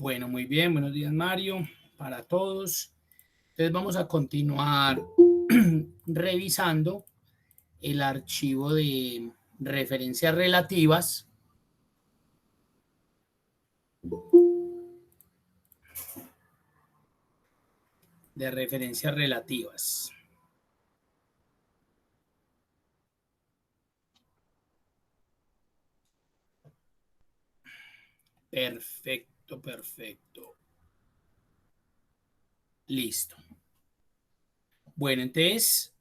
Bueno, muy bien. Buenos días, Mario, para todos. Entonces vamos a continuar revisando el archivo de referencias relativas. De referencias relativas. Perfecto, perfecto. Listo. Bueno, entonces,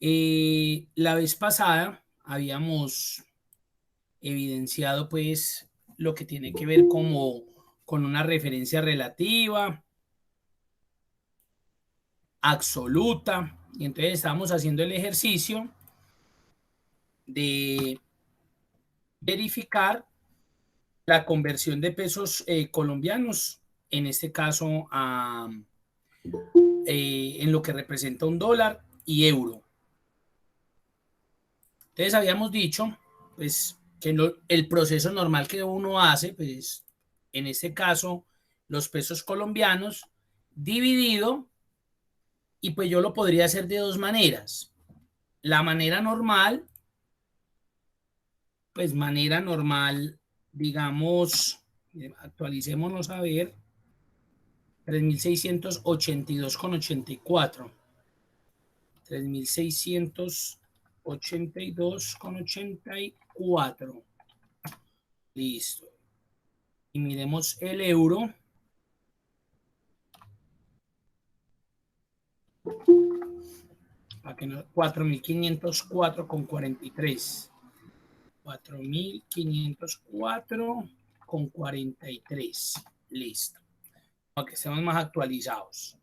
la vez pasada habíamos evidenciado pues lo que tiene que ver como con una referencia relativa, absoluta, y entonces estábamos haciendo el ejercicio de verificar la conversión de pesos colombianos, en este caso en lo que representa un dólar y euro. Entonces habíamos dicho pues que el proceso normal que uno hace, pues en este caso los pesos colombianos dividido, y pues yo lo podría hacer de dos maneras. La manera normal, pues manera normal, digamos, actualicémonos a ver, 3.682,84. 3.682,84. Listo. Y miremos el euro. Para que no, 4.504,43. 4.504,43. Listo. Para que estemos más actualizados.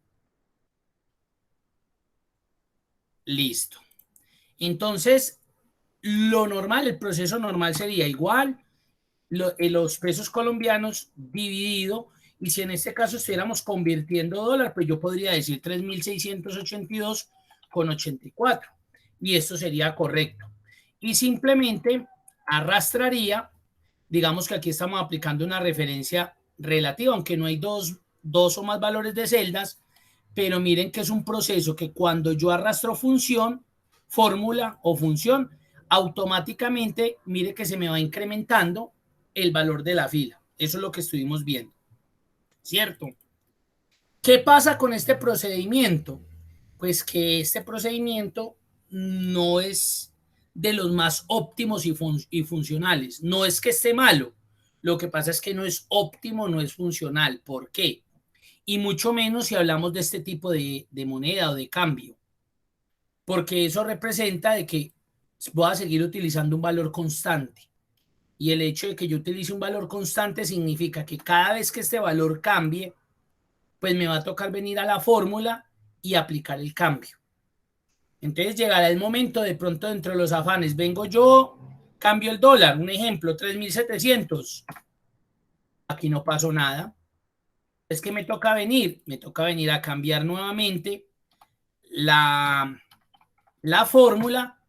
Listo. Entonces, lo normal, el proceso normal sería igual los pesos colombianos dividido, y si en este caso estuviéramos convirtiendo dólar, pues yo podría decir 3.682,84, y esto sería correcto. Y simplemente arrastraría, digamos que aquí estamos aplicando una referencia relativa, aunque no hay dos o más valores de celdas, pero miren que es un proceso que cuando yo arrastro función, fórmula o función, automáticamente, mire que se me va incrementando el valor de la fila. Eso es lo que estuvimos viendo, ¿cierto? ¿Qué pasa con este procedimiento? Pues que este procedimiento no es de los más óptimos y funcionales. No es que esté malo, lo que pasa es que no es óptimo, no es funcional. ¿Por qué? Y mucho menos si hablamos de este tipo de moneda o de cambio, porque eso representa de que voy a seguir utilizando un valor constante. Y el hecho de que yo utilice un valor constante significa que cada vez que este valor cambie, pues me va a tocar venir a la fórmula y aplicar el cambio. Entonces llegará el momento, de pronto dentro de los afanes, vengo yo, cambio el dólar, un ejemplo, 3.700. Aquí no pasó nada. Es que me toca venir a cambiar nuevamente la fórmula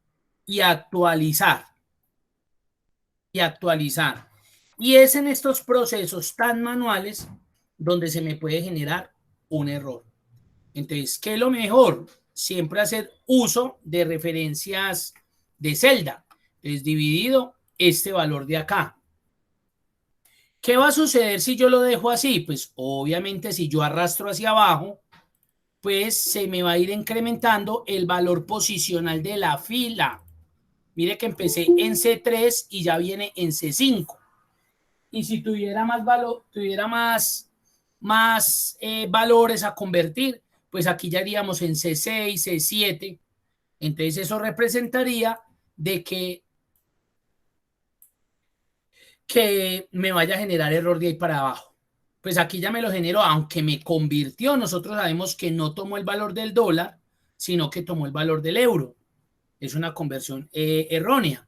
y actualizar. Y es en estos procesos tan manuales donde se me puede generar un error. Entonces, ¿qué es lo mejor? Siempre hacer uso de referencias de celda. Es dividido este valor de acá. ¿Qué va a suceder si yo lo dejo así? Pues obviamente si yo arrastro hacia abajo, pues se me va a ir incrementando el valor posicional de la fila. Mire que empecé en C3 y ya viene en C5. Y si tuviera más valor, tuviera más valores a convertir, pues aquí ya iríamos en C6, C7. Entonces eso representaría de que me vaya a generar error de ahí para abajo. Pues aquí ya me lo generó, aunque me convirtió. Nosotros sabemos que no tomó el valor del dólar, sino que tomó el valor del euro. Es una conversión errónea,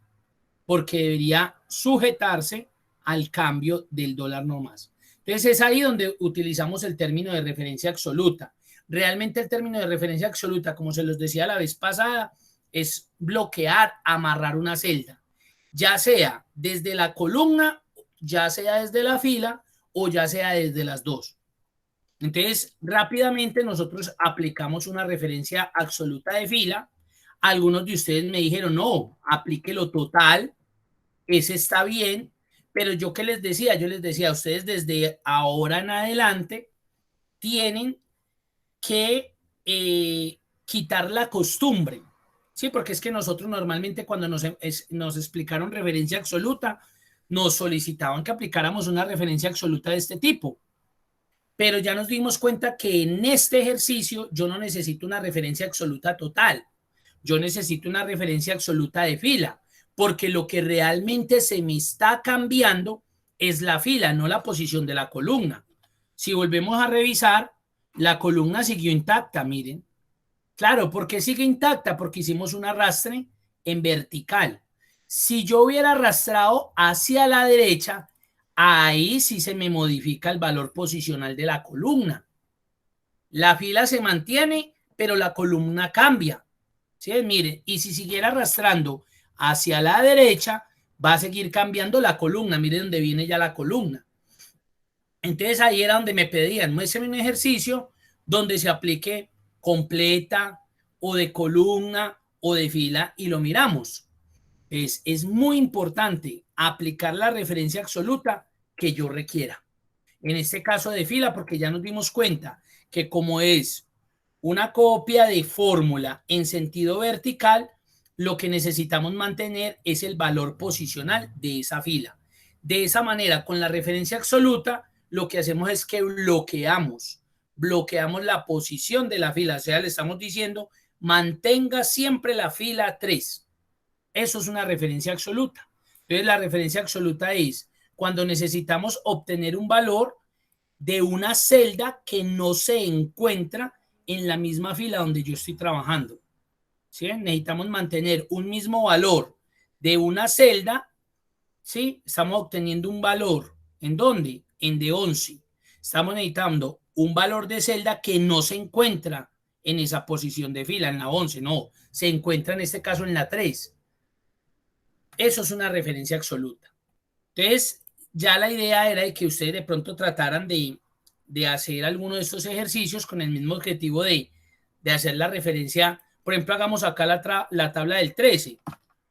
porque debería sujetarse al cambio del dólar no más. Entonces es ahí donde utilizamos el término de referencia absoluta. Realmente el término de referencia absoluta, como se los decía la vez pasada, es bloquear, amarrar una celda, ya sea desde la columna, ya sea desde la fila o ya sea desde las dos. Entonces, rápidamente nosotros aplicamos una referencia absoluta de fila. Algunos de ustedes me dijeron, no, aplíquelo total, ese está bien, pero yo qué les decía, yo les decía, ustedes desde ahora en adelante tienen que quitar la costumbre, ¿sí? Porque es que nosotros normalmente cuando nos explicaron referencia absoluta, nos solicitaban que aplicáramos una referencia absoluta de este tipo. Pero ya nos dimos cuenta que en este ejercicio yo no necesito una referencia absoluta total, yo necesito una referencia absoluta de fila, porque lo que realmente se me está cambiando es la fila, no la posición de la columna. Si volvemos a revisar, la columna siguió intacta, miren. Claro, ¿por qué sigue intacta? Porque hicimos un arrastre en vertical. Si yo hubiera arrastrado hacia la derecha, ahí sí se me modifica el valor posicional de la columna. La fila se mantiene, pero la columna cambia. ¿Sí? Mire, y si siguiera arrastrando hacia la derecha, va a seguir cambiando la columna. Mire dónde viene ya la columna. Entonces ahí era donde me pedían, muéstrame un ejercicio donde se aplique completa o de columna o de fila y lo miramos. Es muy importante aplicar la referencia absoluta que yo requiera. En este caso de fila, porque ya nos dimos cuenta que como es una copia de fórmula en sentido vertical, lo que necesitamos mantener es el valor posicional de esa fila. De esa manera, con la referencia absoluta, lo que hacemos es que bloqueamos la posición de la fila. O sea, le estamos diciendo, mantenga siempre la fila 3. Eso es una referencia absoluta. Entonces, la referencia absoluta es cuando necesitamos obtener un valor de una celda que no se encuentra en la misma fila donde yo estoy trabajando. ¿Sí? Necesitamos mantener un mismo valor de una celda. ¿Sí? Estamos obteniendo un valor. ¿En dónde? En D11. Estamos necesitando un valor de celda que no se encuentra en esa posición de fila, en la 11, no. Se encuentra en este caso en la 3. Eso es una referencia absoluta. Entonces, ya la idea era de que ustedes de pronto trataran de hacer alguno de estos ejercicios con el mismo objetivo de hacer la referencia. Por ejemplo, hagamos acá la tabla del 13.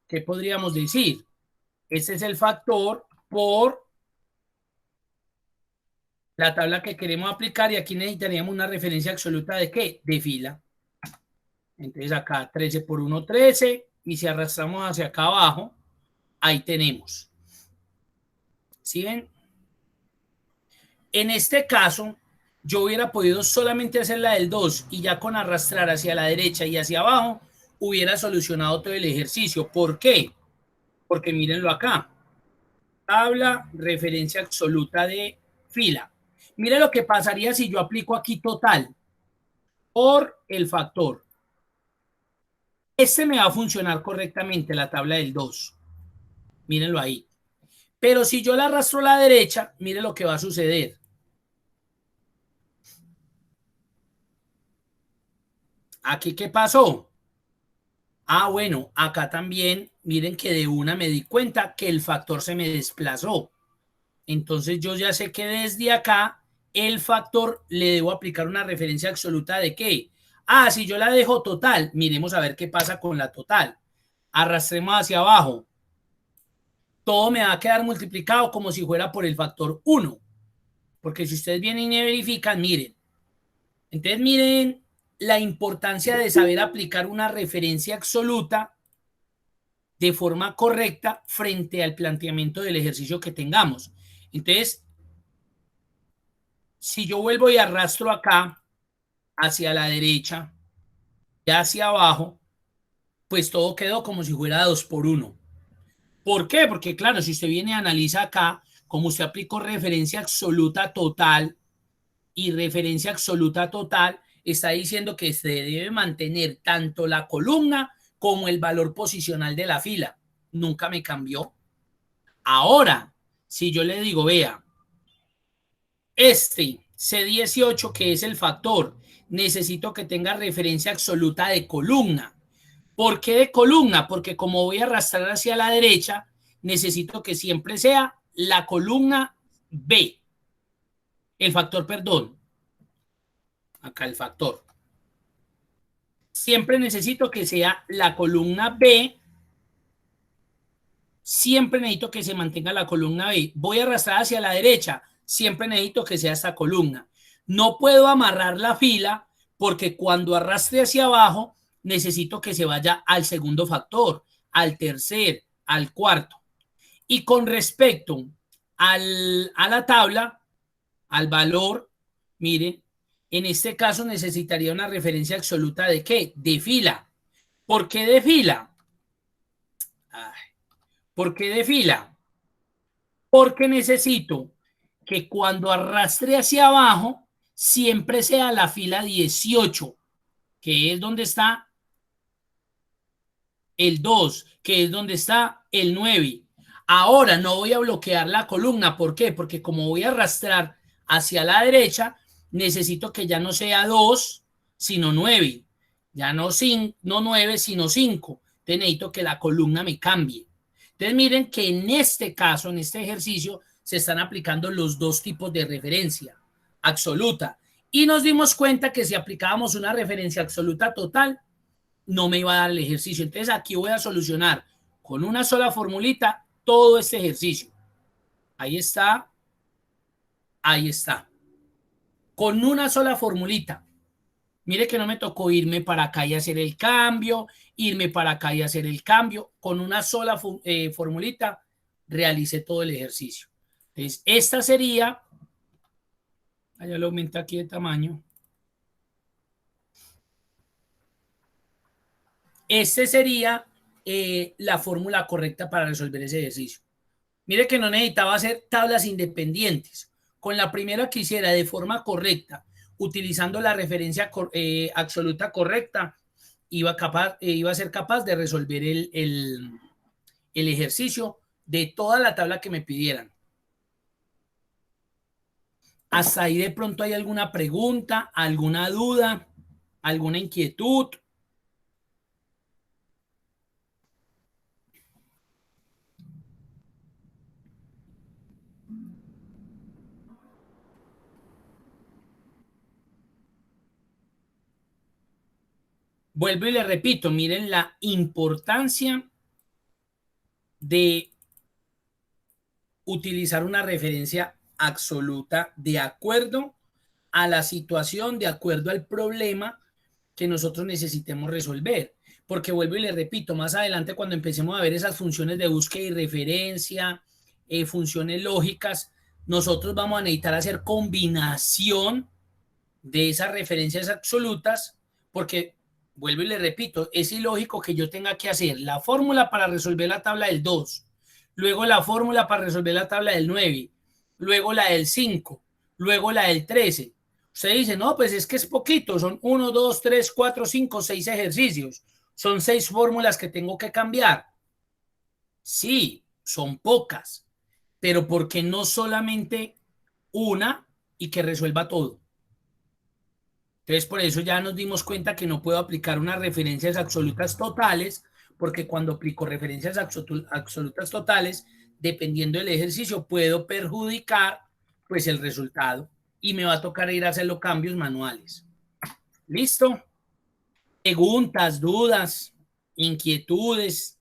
¿Qué podríamos decir? Este es el factor por la tabla que queremos aplicar y aquí necesitaríamos una referencia absoluta de ¿qué? De fila. Entonces acá 13 por 1, 13 y si arrastramos hacia acá abajo, ahí tenemos. ¿Sí ven? En este caso, yo hubiera podido solamente hacer la del 2 y ya con arrastrar hacia la derecha y hacia abajo hubiera solucionado todo el ejercicio. ¿Por qué? Porque mírenlo acá. Tabla, referencia absoluta de fila. Mire lo que pasaría si yo aplico aquí total por el factor. Este me va a funcionar correctamente, la tabla del 2. Mírenlo ahí. Pero si yo la arrastro a la derecha, mire lo que va a suceder. ¿Aquí qué pasó? Ah, bueno, acá también, miren que de una me di cuenta que el factor se me desplazó. Entonces yo ya sé que desde acá el factor le debo aplicar una referencia absoluta de qué. Ah, si yo la dejo total, miremos a ver qué pasa con la total. Arrastremos hacia abajo. Todo me va a quedar multiplicado como si fuera por el factor 1. Porque si ustedes vienen y verifican, miren. Entonces miren la importancia de saber aplicar una referencia absoluta de forma correcta frente al planteamiento del ejercicio que tengamos. Entonces, si yo vuelvo y arrastro acá hacia la derecha y hacia abajo, pues todo quedó como si fuera 2 por 1. ¿Por qué? Porque claro, si usted viene y analiza acá, como usted aplicó referencia absoluta total y referencia absoluta total, está diciendo que se debe mantener tanto la columna como el valor posicional de la fila. Nunca me cambió. Ahora, si yo le digo, vea, este C18, que es el factor, necesito que tenga referencia absoluta de columna. ¿Por qué de columna? Porque como voy a arrastrar hacia la derecha, necesito que siempre sea la columna B. El factor, perdón. Acá el factor. Siempre necesito que sea la columna B. Siempre necesito que se mantenga la columna B. Voy a arrastrar hacia la derecha. Siempre necesito que sea esta columna. No puedo amarrar la fila porque cuando arrastre hacia abajo necesito que se vaya al segundo factor, al tercer, al cuarto. Y con respecto a la tabla, al valor, miren, en este caso necesitaría una referencia absoluta de ¿qué? De fila. ¿Por qué de fila? ¿Por qué de fila? Porque necesito que cuando arrastre hacia abajo siempre sea la fila 18, que es donde está el 2, que es donde está el 9. Ahora no voy a bloquear la columna. ¿Por qué? Porque como voy a arrastrar hacia la derecha, necesito que ya no sea 2, sino 9. Ya no, no 9, sino 5. Entonces necesito que la columna me cambie. Entonces miren que en este caso, en este ejercicio, se están aplicando los dos tipos de referencia absoluta. Y nos dimos cuenta que si aplicábamos una referencia absoluta total, no me iba a dar el ejercicio. Entonces aquí voy a solucionar con una sola formulita todo este ejercicio. Ahí está. Ahí está. Con una sola formulita. Mire que no me tocó irme para acá y hacer el cambio, irme para acá y hacer el cambio. Con una sola formulita realicé todo el ejercicio. Entonces, esta sería, ya lo aumenta aquí de tamaño. Este sería la fórmula correcta para resolver ese ejercicio. Mire que no necesitaba hacer tablas independientes. Con la primera que hiciera de forma correcta, utilizando la referencia absoluta correcta, iba a ser capaz de resolver el ejercicio de toda la tabla que me pidieran. Hasta ahí de pronto hay alguna pregunta, alguna duda, alguna inquietud. Vuelvo y le repito, miren la importancia de utilizar una referencia absoluta de acuerdo a la situación, de acuerdo al problema que nosotros necesitemos resolver. Porque vuelvo y le repito, más adelante cuando empecemos a ver esas funciones de búsqueda y referencia, funciones lógicas, nosotros vamos a necesitar hacer combinación de esas referencias absolutas, porque vuelvo y le repito, es ilógico que yo tenga que hacer la fórmula para resolver la tabla del 2, luego la fórmula para resolver la tabla del 9, luego la del 5, luego la del 13. Usted dice, no, pues es que es poquito, son 1, 2, 3, 4, 5, 6 ejercicios, son 6 fórmulas que tengo que cambiar. Sí, son pocas, pero porque no solamente una y que resuelva todo. Entonces, por eso ya nos dimos cuenta que no puedo aplicar unas referencias absolutas totales, porque cuando aplico referencias absolutas totales, dependiendo del ejercicio, puedo perjudicar pues el resultado y me va a tocar ir a hacer los cambios manuales. ¿Listo? Preguntas, dudas, inquietudes.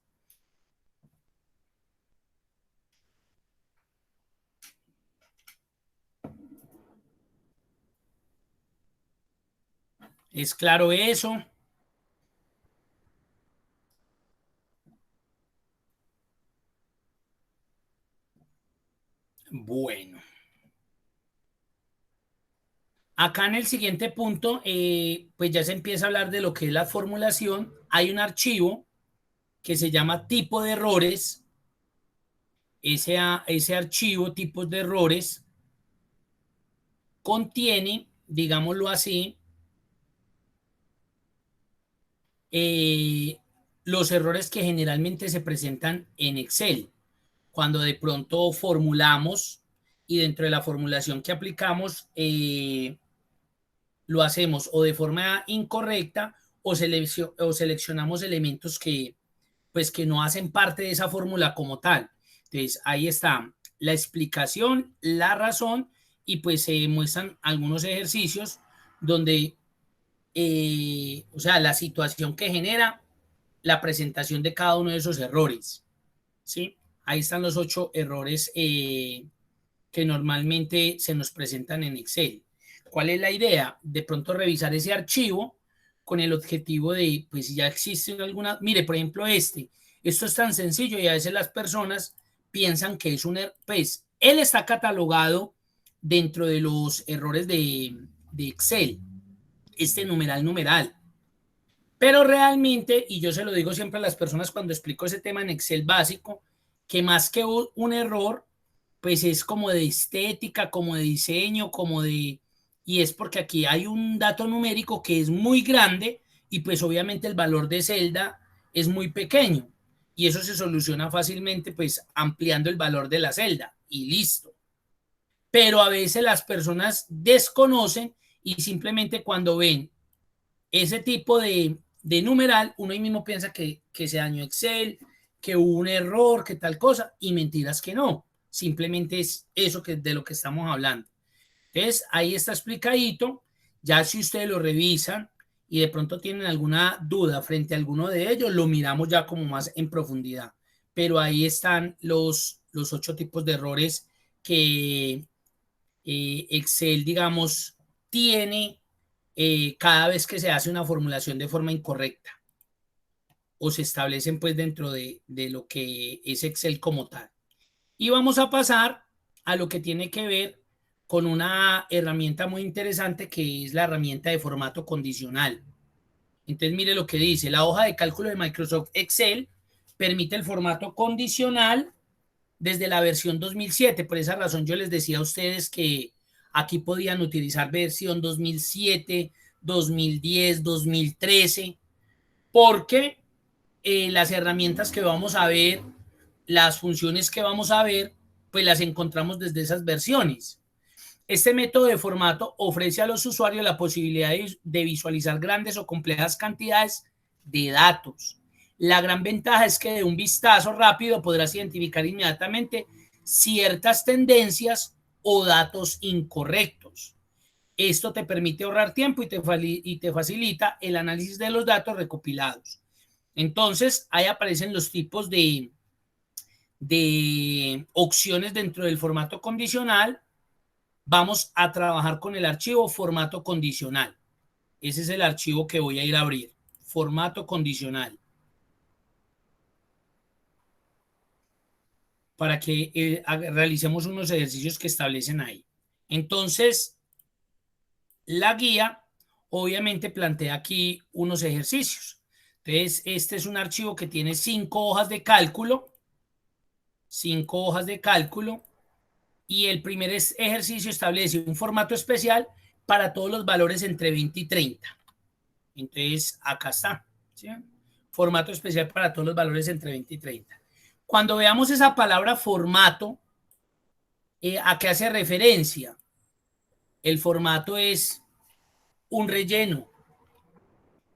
¿Es claro eso? Bueno. Acá en el siguiente punto, pues ya se empieza a hablar de lo que es la formulación. Hay un archivo que se llama tipo de errores. Ese archivo, tipos de errores, contiene, digámoslo así, los errores que generalmente se presentan en Excel. Cuando de pronto formulamos y dentro de la formulación que aplicamos, lo hacemos o de forma incorrecta o seleccionamos elementos que, pues, que no hacen parte de esa fórmula como tal. Entonces, ahí está la explicación, la razón y pues se muestran algunos ejercicios donde, o sea, la situación que genera la presentación de cada uno de esos errores, ¿sí? Ahí están los 8 errores que normalmente se nos presentan en Excel. ¿Cuál es la idea? De pronto revisar ese archivo con el objetivo de, pues si ya existe alguna, mire, por ejemplo, esto es tan sencillo y a veces las personas piensan que es un error, pues él está catalogado dentro de los errores de Excel, este numeral. Pero realmente, y yo se lo digo siempre a las personas cuando explico ese tema en Excel básico, que más que un error, pues es como de estética, como de diseño, como de... Y es porque aquí hay un dato numérico que es muy grande y pues obviamente el valor de celda es muy pequeño. Y eso se soluciona fácilmente pues ampliando el valor de la celda y listo. Pero a veces las personas desconocen y simplemente cuando ven ese tipo de numeral, uno ahí mismo piensa que se dañó Excel, que hubo un error, que tal cosa, y mentiras que no. Simplemente es eso que de lo que estamos hablando. Entonces, ahí está explicadito. Ya si ustedes lo revisan y de pronto tienen alguna duda frente a alguno de ellos, lo miramos ya como más en profundidad. Pero ahí están los 8 tipos de errores que Excel, digamos, tiene cada vez que se hace una formulación de forma incorrecta o se establecen pues dentro de lo que es Excel como tal. Y vamos a pasar a lo que tiene que ver con una herramienta muy interesante que es la herramienta de formato condicional. Entonces mire lo que dice, la hoja de cálculo de Microsoft Excel permite el formato condicional desde la versión 2007. Por esa razón yo les decía a ustedes que aquí podían utilizar versión 2007, 2010, 2013, porque las herramientas que vamos a ver, las funciones que vamos a ver, pues las encontramos desde esas versiones. Este método de formato ofrece a los usuarios la posibilidad de visualizar grandes o complejas cantidades de datos. La gran ventaja es que de un vistazo rápido podrás identificar inmediatamente ciertas tendencias o datos incorrectos. Esto te permite ahorrar tiempo y te facilita el análisis de los datos recopilados. Entonces, ahí aparecen los tipos de opciones dentro del formato condicional. Vamos a trabajar con el archivo formato condicional. Ese es el archivo que voy a ir a abrir. Formato condicional. Para que realicemos unos ejercicios que establecen ahí. Entonces, la guía obviamente plantea aquí unos ejercicios. Entonces, este es un archivo que tiene 5 hojas de cálculo. 5 hojas de cálculo. Y el primer ejercicio establece un formato especial para todos los valores entre 20 y 30. Entonces, acá está. ¿Sí? Formato especial para todos los valores entre 20 y 30. Cuando veamos esa palabra formato, ¿a qué hace referencia? El formato es un relleno,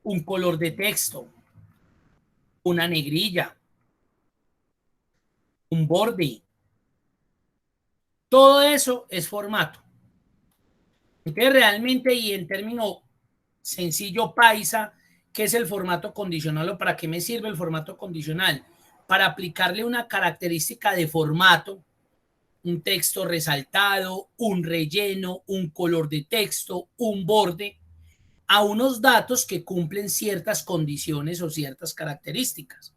un color de texto, una negrilla, un borde. Todo eso es formato. Entonces, realmente, y en término sencillo paisa, ¿qué es el formato condicional o para qué me sirve el formato condicional? Para aplicarle una característica de formato, un texto resaltado, un relleno, un color de texto, un borde, a unos datos que cumplen ciertas condiciones o ciertas características.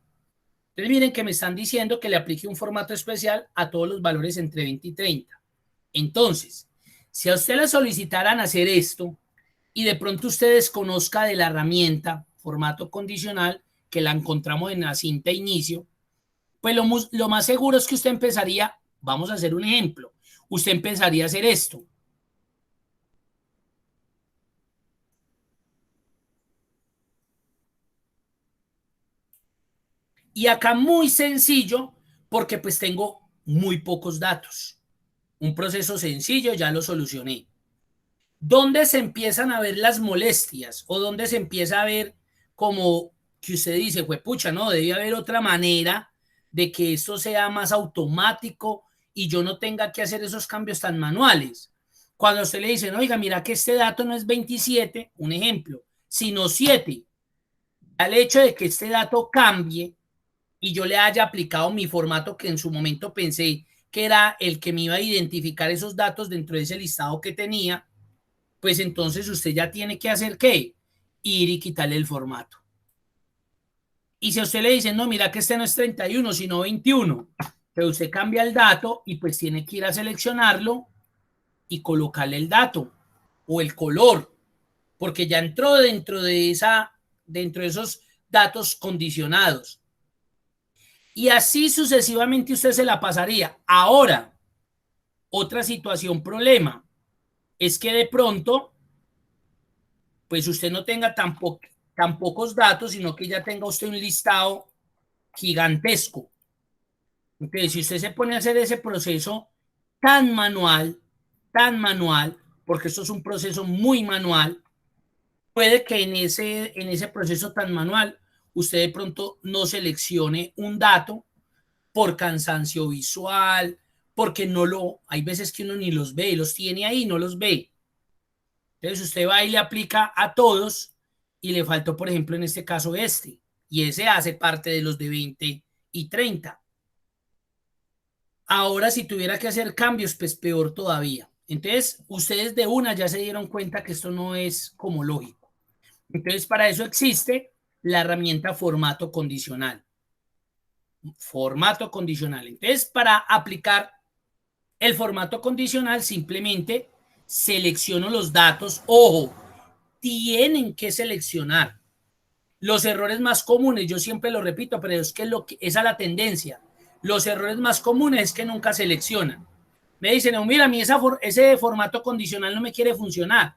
Entonces miren que me están diciendo que le aplique un formato especial a todos los valores entre 20 y 30. Entonces, si a usted le solicitaran hacer esto y de pronto usted desconozca de la herramienta formato condicional, que la encontramos en la cinta inicio, pues lo más seguro es que usted empezaría, vamos a hacer un ejemplo, usted empezaría a hacer esto. Y acá muy sencillo, porque pues tengo muy pocos datos. Un proceso sencillo, ya lo solucioné. ¿Dónde se empiezan a ver las molestias? ¿O dónde se empieza a ver como que usted dice, pues pucha, no, debe haber otra manera de que esto sea más automático y yo no tenga que hacer esos cambios tan manuales? Cuando usted le dice, oiga, mira que este dato no es 27, un ejemplo, sino 7. Al hecho de que este dato cambie y yo le haya aplicado mi formato que en su momento pensé que era el que me iba a identificar esos datos dentro de ese listado que tenía, pues entonces usted ya tiene que hacer ¿qué? Ir y quitarle el formato. Y si a usted le dicen, no, mira que este no es 31, sino 21, pero usted cambia el dato y pues tiene que ir a seleccionarlo y colocarle el dato o el color, porque ya entró dentro de esos datos condicionados. Y así sucesivamente usted se la pasaría. Ahora, otra situación, problema, es que de pronto, pues usted no tenga tan pocos datos, sino que ya tenga usted un listado gigantesco. Entonces, si usted se pone a hacer ese proceso tan manual, porque esto es un proceso muy manual, puede que en ese proceso tan manual usted de pronto no seleccione un dato por cansancio visual, porque hay veces que uno ni los ve, los tiene ahí, no los ve. Entonces usted va y le aplica a todos y le faltó, por ejemplo, en este caso y ese hace parte de los de 20 y 30. Ahora, si tuviera que hacer cambios, pues peor todavía. Entonces, ustedes de una ya se dieron cuenta que esto no es como lógico. Entonces, para eso existe la herramienta formato condicional. Formato condicional. Entonces, para aplicar el formato condicional, simplemente selecciono los datos. Ojo, tienen que seleccionar. Los errores más comunes, yo siempre lo repito, pero es que esa es la tendencia. Los errores más comunes es que nunca seleccionan. Me dicen, no, mira, a mí ese formato condicional no me quiere funcionar.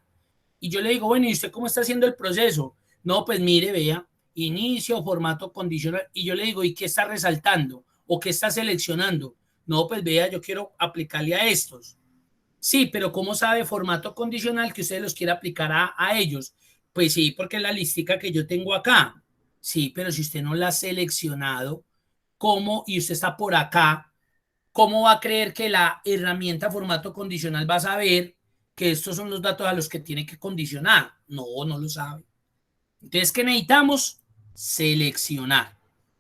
Y yo le digo, bueno, ¿y usted cómo está haciendo el proceso? No, pues mire, vea, inicio, formato condicional. Y yo le digo, ¿y qué está resaltando? ¿O qué está seleccionando? No, pues vea, yo quiero aplicarle a estos. Sí, pero ¿cómo sabe formato condicional que usted los quiere aplicar a ellos? Pues sí, porque es la listica que yo tengo acá. Sí, pero si usted no la ha seleccionado, ¿cómo? Y usted está por acá, ¿cómo va a creer que la herramienta formato condicional va a saber que estos son los datos a los que tiene que condicionar? No, no lo sabe. Entonces, ¿qué necesitamos? Seleccionar.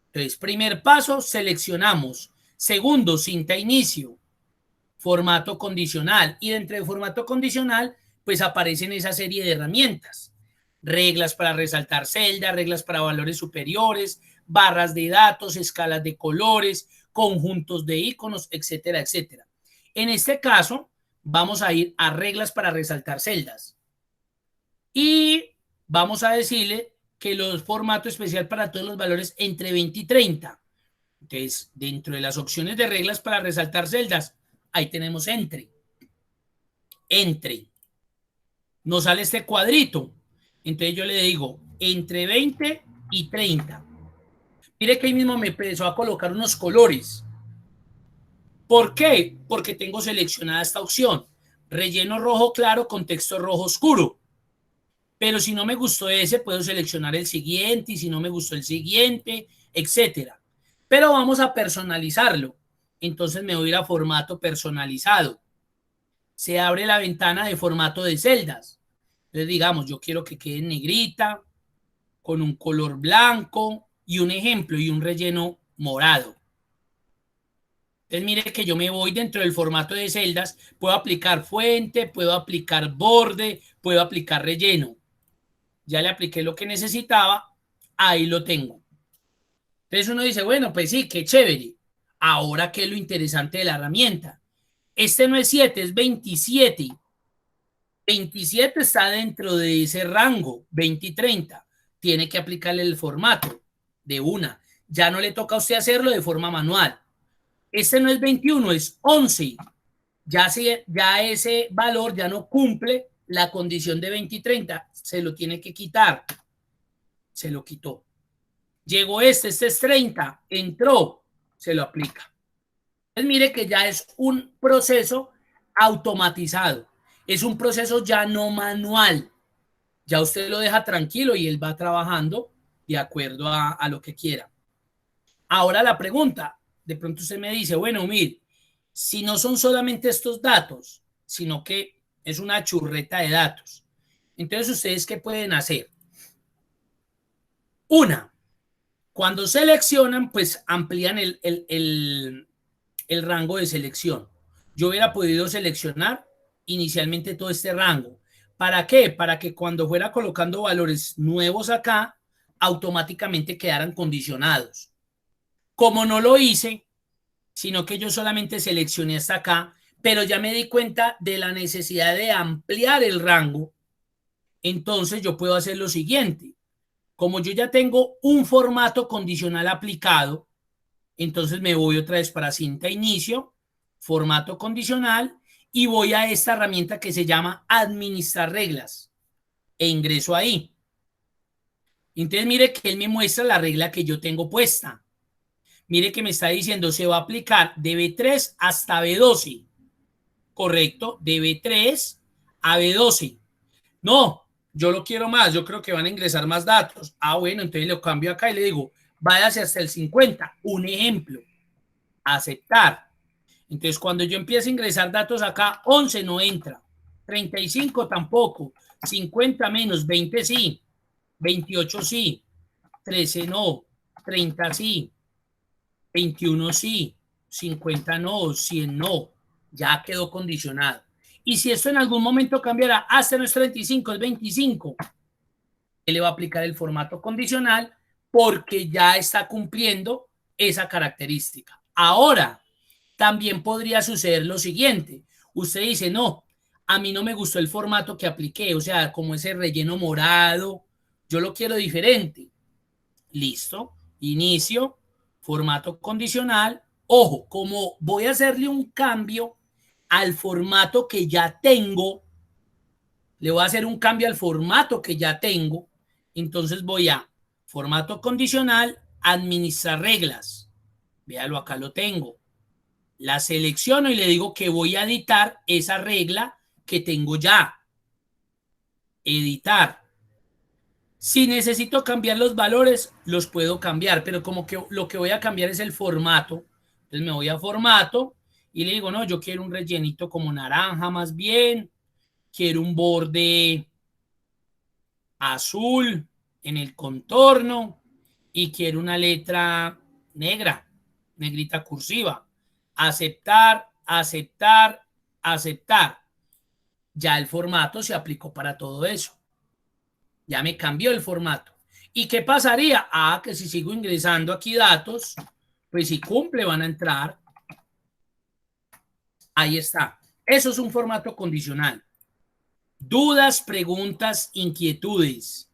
Entonces, primer paso, seleccionamos. Segundo, cinta inicio, formato condicional. Y dentro del formato condicional, pues aparecen esa serie de herramientas. Reglas para resaltar celdas, reglas para valores superiores, barras de datos, escalas de colores, conjuntos de iconos, etcétera, etcétera. En este caso, vamos a ir a reglas para resaltar celdas. Y vamos a decirle que los formato especial para todos los valores entre 20 y 30. Entonces, dentro de las opciones de reglas para resaltar celdas, ahí tenemos entre. Entre. Nos sale este cuadrito. Entonces yo le digo entre 20 y 30. Mire que ahí mismo me empezó a colocar unos colores. ¿Por qué? Porque tengo seleccionada esta opción. Relleno rojo claro con texto rojo oscuro. Pero si no me gustó ese, puedo seleccionar el siguiente y si no me gustó el siguiente, etcétera. Pero vamos a personalizarlo. Entonces me voy a ir a formato personalizado. Se abre la ventana de formato de celdas. Entonces, digamos, yo quiero que quede en negrita, con un color blanco y un ejemplo y un relleno morado. Entonces, mire que yo me voy dentro del formato de celdas, puedo aplicar fuente, puedo aplicar borde, puedo aplicar relleno. Ya le apliqué lo que necesitaba, ahí lo tengo. Entonces uno dice, bueno, pues sí, qué chévere. Ahora, ¿qué es lo interesante de la herramienta? Este no es 7, es 27. 27 está dentro de ese rango, 20 y 30. Tiene que aplicarle el formato de una. Ya no le toca a usted hacerlo de forma manual. Este no es 21, es 11. Ya ese valor ya no cumple la condición de 20 y 30. Se lo tiene que quitar. Se lo quitó. Llegó este es 30. Entró. Se lo aplica. Entonces mire que ya es un proceso automatizado. Es un proceso ya no manual. Ya usted lo deja tranquilo y él va trabajando de acuerdo a lo que quiera. Ahora la pregunta, de pronto usted me dice, bueno, mire, si no son solamente estos datos, sino que es una churreta de datos. Entonces, ¿ustedes qué pueden hacer? Una, cuando seleccionan, pues amplían el rango de selección. Yo hubiera podido seleccionar inicialmente todo este rango. ¿Para qué? Para que cuando fuera colocando valores nuevos acá, automáticamente quedaran condicionados. Como no lo hice, sino que yo solamente seleccioné hasta acá, pero ya me di cuenta de la necesidad de ampliar el rango, entonces yo puedo hacer lo siguiente. Como yo ya tengo un formato condicional aplicado, entonces me voy otra vez para cinta inicio, formato condicional, y voy a esta herramienta que se llama administrar reglas e ingreso ahí. Entonces mire que él me muestra la regla que yo tengo puesta. Mire que me está diciendo se va a aplicar de B3 hasta B12. Correcto, de B3 a B12. No, yo lo quiero más, yo creo que van a ingresar más datos. Ah, bueno, entonces lo cambio acá y le digo, váyase hasta el 50. Un ejemplo, aceptar. Entonces, cuando yo empiezo a ingresar datos acá, 11 no entra, 35 tampoco, 50 menos, 20 sí, 28 sí, 13 no, 30 sí, 21 sí, 50 no, 100 no, ya quedó condicionado. Y si esto en algún momento cambiara, hasta no es 35, es 25, él le va a aplicar el formato condicional porque ya está cumpliendo esa característica. Ahora, también podría suceder lo siguiente. Usted dice, no, a mí no me gustó el formato que apliqué, o sea, como ese relleno morado, yo lo quiero diferente. Listo, inicio, formato condicional. Ojo, como voy a hacerle un cambio al formato que ya tengo, le voy a hacer un cambio al formato que ya tengo, entonces voy a formato condicional, administrar reglas. Véalo, acá lo tengo. La selecciono y le digo que voy a editar esa regla que tengo ya. Editar. Si necesito cambiar los valores, los puedo cambiar, pero como que lo que voy a cambiar es el formato. Entonces me voy a formato y le digo, no, yo quiero un rellenito como naranja más bien, quiero un borde azul en el contorno y quiero una letra negra, negrita cursiva. Aceptar, aceptar, aceptar. Ya el formato se aplicó para todo eso. Ya me cambió el formato. ¿Y qué pasaría? Ah, que si sigo ingresando aquí datos, pues si cumple van a entrar. Ahí está. Eso es un formato condicional. Dudas, preguntas, inquietudes.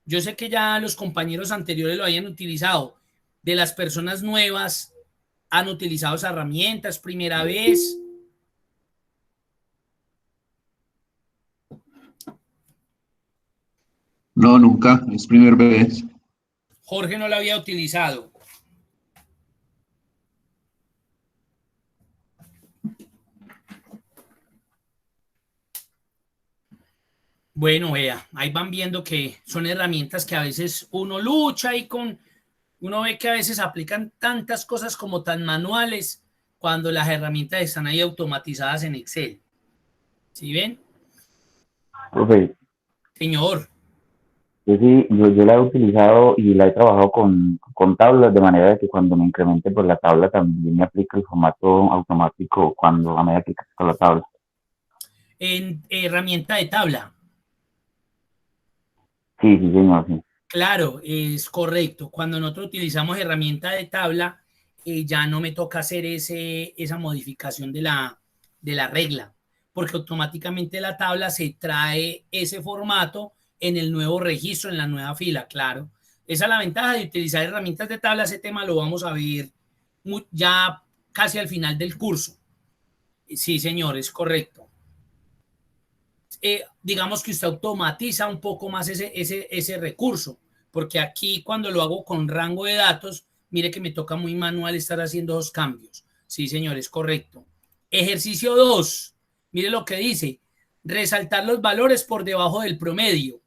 Yo sé que ya los compañeros anteriores lo hayan utilizado. De las personas nuevas, han utilizado esa herramienta, es primera vez. No, nunca, es primera vez. Jorge no la había utilizado. Bueno, vea, ahí van viendo que son herramientas que a veces uno lucha y uno ve que a veces aplican tantas cosas como tan manuales cuando las herramientas están ahí automatizadas en Excel. ¿Sí ven? Profe, Señor, yo sí, yo la he utilizado y la he trabajado con tablas, de manera que cuando me incremente por la tabla también me aplica el formato automático cuando a medida que crezca la tabla. en herramienta de tabla. Sí, sí, señor, sí. Claro, es correcto. Cuando nosotros utilizamos herramienta de tabla, ya no me toca hacer esa modificación de la regla, porque automáticamente la tabla se trae ese formato en el nuevo registro, en la nueva fila, claro. Esa es la ventaja de utilizar herramientas de tabla. Ese tema lo vamos a ver ya casi al final del curso. Sí, señor, es correcto. Digamos que usted automatiza un poco más ese recurso, porque aquí cuando lo hago con rango de datos, mire que me toca muy manual estar haciendo dos cambios. Sí, señor, es correcto. Ejercicio 2, mire lo que dice, resaltar los valores por debajo del promedio.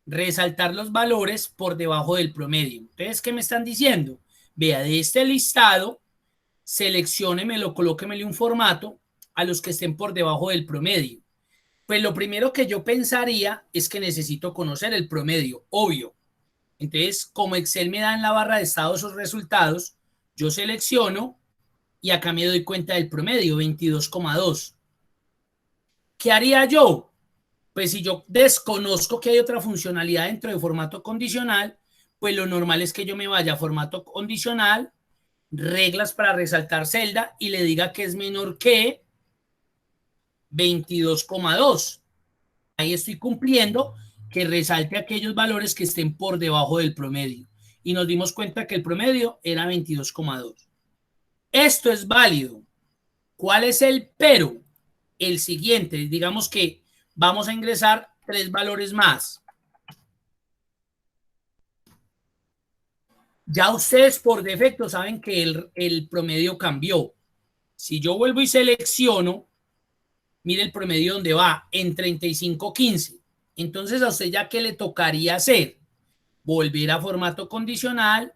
Resaltar los valores por debajo del promedio. Entonces, ¿qué me están diciendo? Vea, de este listado, selecciónemelo, colóquemele un formato a los que estén por debajo del promedio. Pues lo primero que yo pensaría es que necesito conocer el promedio, obvio. Entonces, como Excel me da en la barra de estado esos resultados, yo selecciono y acá me doy cuenta del promedio, 22,2. ¿Qué haría yo? Pues si yo desconozco que hay otra funcionalidad dentro de formato condicional, pues lo normal es que yo me vaya a formato condicional, reglas para resaltar celda y le diga que es menor que 22,2. Ahí estoy cumpliendo que resalte aquellos valores que estén por debajo del promedio. Y nos dimos cuenta que el promedio era 22,2. Esto es válido. ¿Cuál es el pero? El siguiente, digamos que vamos a ingresar 3 valores más. Ya ustedes por defecto saben que el promedio cambió. Si yo vuelvo y selecciono, mire el promedio donde va, en 35,15. Entonces a usted ya que le tocaría hacer, volver a formato condicional,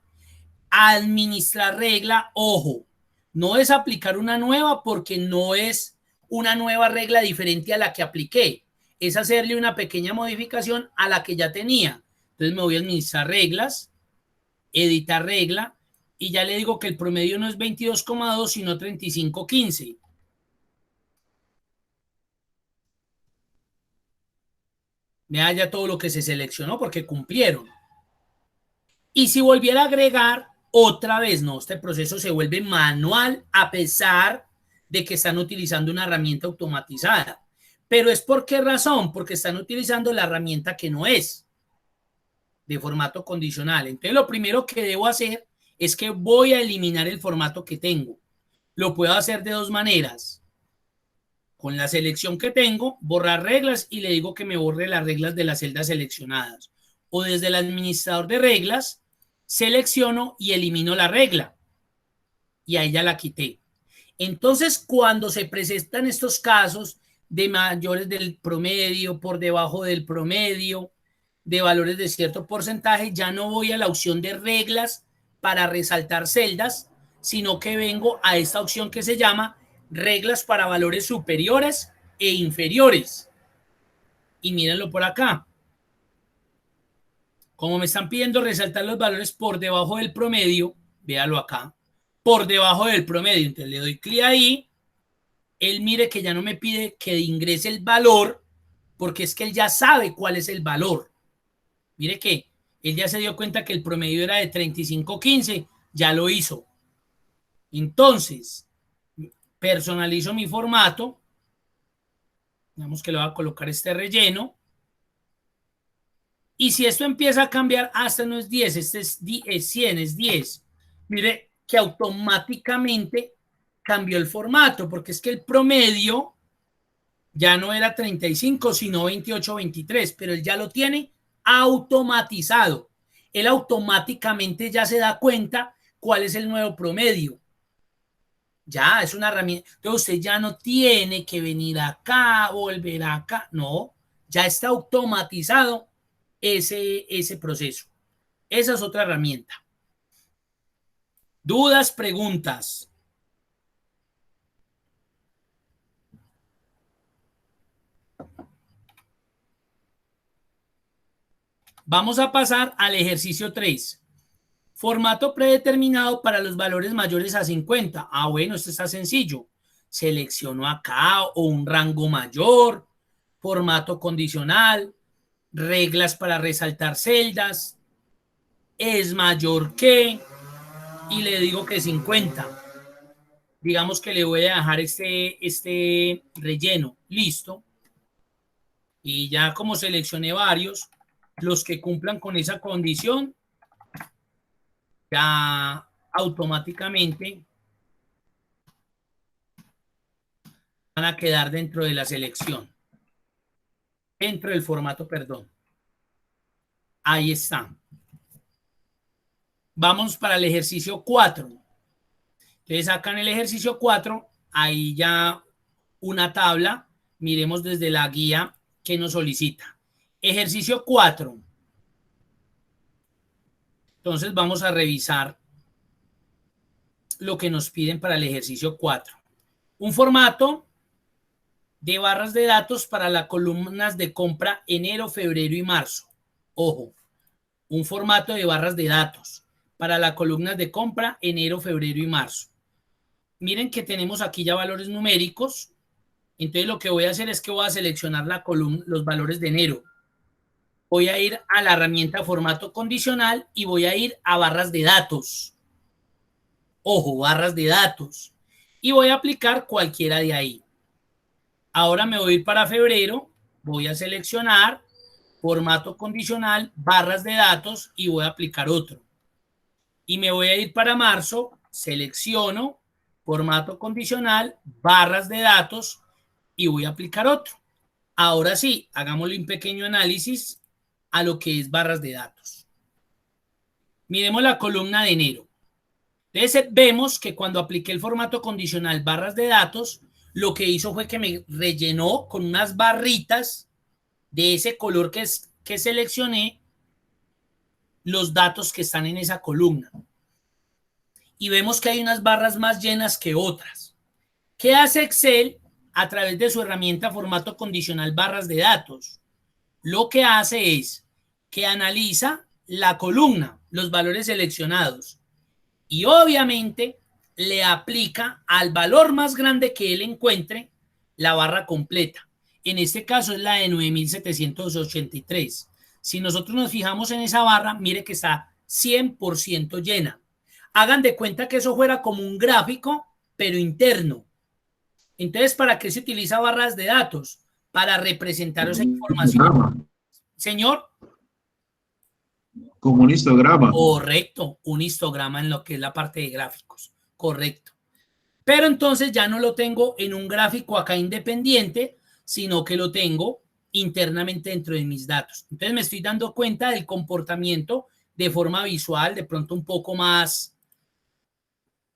administrar regla, ojo, no es aplicar una nueva porque no es una nueva regla diferente a la que apliqué, es hacerle una pequeña modificación a la que ya tenía. Entonces me voy a administrar reglas, editar regla y ya le digo que el promedio no es 22,2 sino 35,15. Vea ya todo lo que se seleccionó porque cumplieron. Y si volviera a agregar, otra vez no, este proceso se vuelve manual a pesar de que están utilizando una herramienta automatizada. Pero es por qué razón, porque están utilizando la herramienta que no es de formato condicional. Entonces lo primero que debo hacer es que voy a eliminar el formato que tengo. Lo puedo hacer de dos maneras. Con la selección que tengo, borrar reglas y le digo que me borre las reglas de las celdas seleccionadas. O desde el administrador de reglas, selecciono y elimino la regla. Y ahí ya la quité. Entonces, cuando se presentan estos casos de mayores del promedio, por debajo del promedio, de valores de cierto porcentaje, ya no voy a la opción de reglas para resaltar celdas, sino que vengo a esta opción que se llama reglas para valores superiores e inferiores. Y mírenlo por acá. Como me están pidiendo resaltar los valores por debajo del promedio, véalo acá, por debajo del promedio. Entonces le doy clic ahí. Él mire que ya no me pide que ingrese el valor, porque es que él ya sabe cuál es el valor. Mire que él ya se dio cuenta que el promedio era de 35,15, ya lo hizo. Entonces, personalizo mi formato. Digamos que le voy a colocar este relleno. Y si esto empieza a cambiar, hasta no es 10, este es 100, es 10. Mire que automáticamente cambió el formato, porque es que el promedio ya no era 35, sino 28, 23, pero él ya lo tiene automatizado. Él automáticamente ya se da cuenta cuál es el nuevo promedio. Ya es una herramienta. Entonces usted ya no tiene que venir acá, volver acá. No, ya está automatizado ese proceso. Esa es otra herramienta. ¿Dudas, preguntas? Vamos a pasar al ejercicio 3. Formato predeterminado para los valores mayores a 50. Ah, bueno, esto está sencillo. Selecciono acá o un rango mayor, formato condicional, reglas para resaltar celdas, es mayor que, y le digo que 50. Digamos que le voy a dejar este relleno. Listo. Y ya como seleccioné varios, los que cumplan con esa condición, ya automáticamente van a quedar dentro de la selección, dentro del formato, perdón. Ahí está. Vamos para el ejercicio 4. Entonces acá en el ejercicio 4, ahí ya una tabla, miremos desde la guía que nos solicita. Ejercicio 4. Entonces vamos a revisar lo que nos piden para el ejercicio 4. Un formato de barras de datos para las columnas de compra enero, febrero y marzo. Ojo, un formato de barras de datos para las columnas de compra enero, febrero y marzo. Miren que tenemos aquí ya valores numéricos. Entonces lo que voy a hacer es que voy a seleccionar la columna, los valores de enero. Voy a ir a la herramienta formato condicional y voy a ir a barras de datos. Ojo, barras de datos. Y voy a aplicar cualquiera de ahí. Ahora me voy a ir para febrero. Voy a seleccionar formato condicional, barras de datos y voy a aplicar otro. Y me voy a ir para marzo. Selecciono formato condicional, barras de datos y voy a aplicar otro. Ahora sí, hagámosle un pequeño análisis a lo que es barras de datos. Miremos la columna de enero. Entonces vemos que cuando apliqué el formato condicional barras de datos, lo que hizo fue que me rellenó con unas barritas de ese color que seleccioné los datos que están en esa columna. Y vemos que hay unas barras más llenas que otras. ¿Qué hace Excel a través de su herramienta formato condicional barras de datos? Lo que hace es que analiza la columna, los valores seleccionados, y obviamente le aplica al valor más grande que él encuentre la barra completa. En este caso es la de 9,783. Si nosotros nos fijamos en esa barra, mire que está 100% llena. Hagan de cuenta que eso fuera como un gráfico, pero interno. Entonces, ¿para qué se utiliza barras de datos? Para representar esa información. Señor. Como un histograma. Correcto, un histograma en lo que es la parte de gráficos. Correcto. Pero entonces ya no lo tengo en un gráfico acá independiente, sino que lo tengo internamente dentro de mis datos. Entonces me estoy dando cuenta del comportamiento de forma visual, de pronto un poco más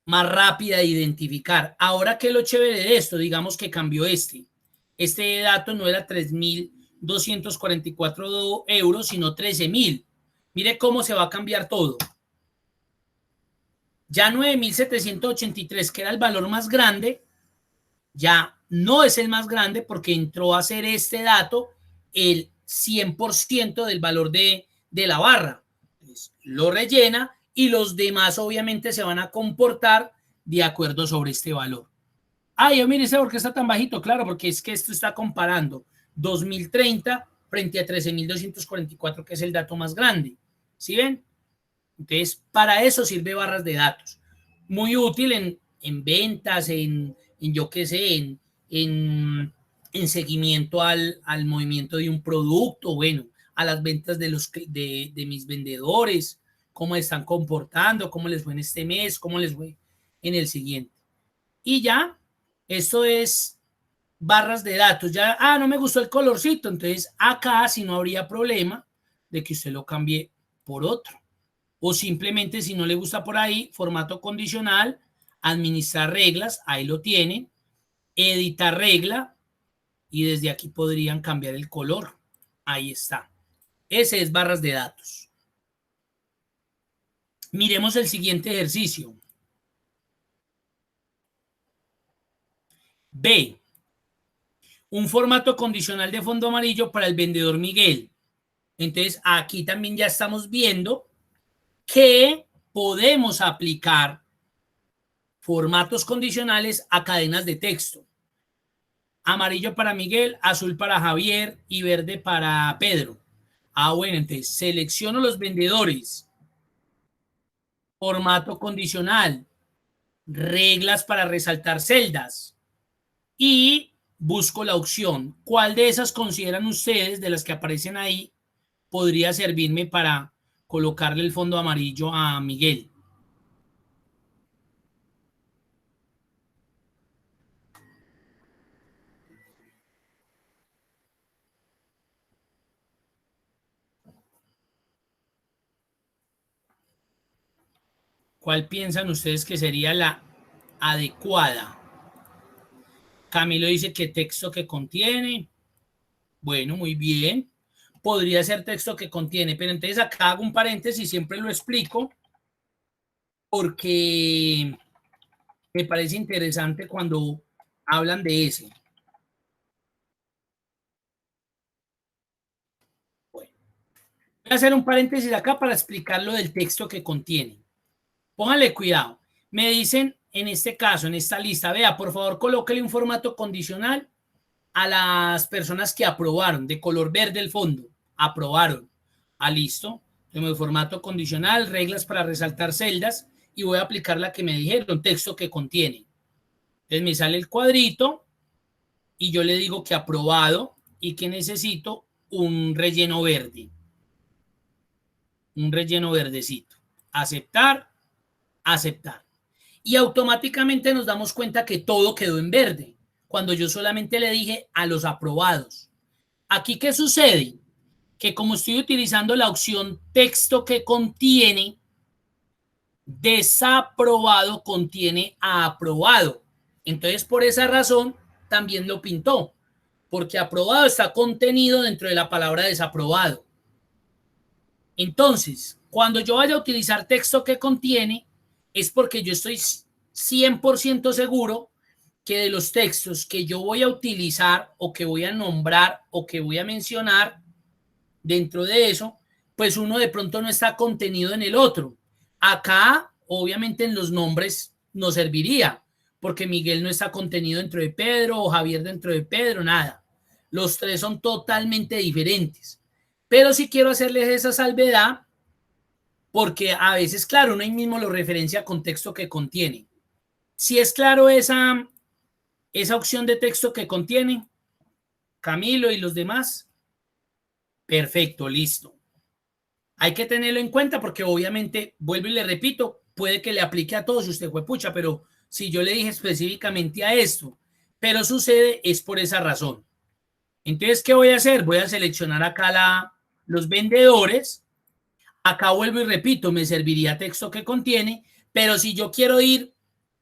rápida de identificar. Ahora, ¿qué es lo chévere de esto? Digamos que cambió este. Este dato no era 3.244 euros, sino 13.000. Mire cómo se va a cambiar todo. Ya 9,783, que era el valor más grande, ya no es el más grande porque entró a ser este dato el 100% del valor de la barra. Entonces, lo rellena y los demás obviamente se van a comportar de acuerdo sobre este valor. Yo mire, ¿por qué está tan bajito? Claro, porque es que esto está comparando 2030 frente a 13.244, que es el dato más grande. ¿Sí ven? Entonces, para eso sirve barras de datos. Muy útil en ventas, yo qué sé, en seguimiento al movimiento de un producto, bueno, a las ventas de mis vendedores, cómo están comportando, cómo les fue en este mes, cómo les fue en el siguiente. Y ya, esto es barras de datos. Ya, no me gustó el colorcito, entonces acá sí no habría problema de que usted lo cambie por otro. O simplemente, si no le gusta por ahí, formato condicional, administrar reglas, ahí lo tienen, editar regla, y desde aquí podrían cambiar el color. Ahí está. Ese es barras de datos. Miremos el siguiente ejercicio. B. Un formato condicional de fondo amarillo para el vendedor Miguel. Entonces, aquí también ya estamos viendo que podemos aplicar formatos condicionales a cadenas de texto. Amarillo para Miguel, azul para Javier y verde para Pedro. Bueno, entonces selecciono los vendedores. Formato condicional. Reglas para resaltar celdas. Y busco la opción. ¿Cuál de esas consideran ustedes, de las que aparecen ahí, podría servirme para colocarle el fondo amarillo a Miguel? ¿Cuál piensan ustedes que sería la adecuada? Camilo dice que texto que contiene. Bueno, muy bien. Podría ser texto que contiene, pero entonces acá hago un paréntesis, siempre lo explico, porque me parece interesante cuando hablan de ese. Voy a hacer un paréntesis acá para explicar lo del texto que contiene. Pónganle cuidado. Me dicen en este caso, en esta lista, vea, por favor, colóquele un formato condicional a las personas que aprobaron, de color verde el fondo. Aprobaron. Listo. Tengo el formato condicional, reglas para resaltar celdas y voy a aplicar la que me dijeron, texto que contiene. Entonces me sale el cuadrito y yo le digo que aprobado y que necesito un relleno verde. Un relleno verdecito. Aceptar, aceptar. Y automáticamente nos damos cuenta que todo quedó en verde, cuando yo solamente le dije a los aprobados. Aquí, ¿qué sucede? Que como estoy utilizando la opción texto que contiene, desaprobado contiene a aprobado. Entonces, por esa razón, también lo pintó, porque aprobado está contenido dentro de la palabra desaprobado. Entonces, cuando yo vaya a utilizar texto que contiene, es porque yo estoy 100% seguro que de los textos que yo voy a utilizar o que voy a nombrar o que voy a mencionar dentro de eso, pues uno de pronto no está contenido en el otro. Acá, obviamente, en los nombres no serviría, porque Miguel no está contenido dentro de Pedro o Javier dentro de Pedro, nada. Los tres son totalmente diferentes. Pero sí quiero hacerles esa salvedad porque a veces, claro, uno ahí mismo lo referencia con texto que contiene. Si es claro esa opción de texto que contiene, Camilo y los demás, perfecto, listo. Hay que tenerlo en cuenta porque obviamente, vuelvo y le repito, puede que le aplique a todos y usted fue pucha, pero si yo le dije específicamente a esto, pero sucede es por esa razón. Entonces, ¿qué voy a hacer? Voy a seleccionar acá los vendedores. Acá vuelvo y repito, me serviría texto que contiene, pero si yo quiero ir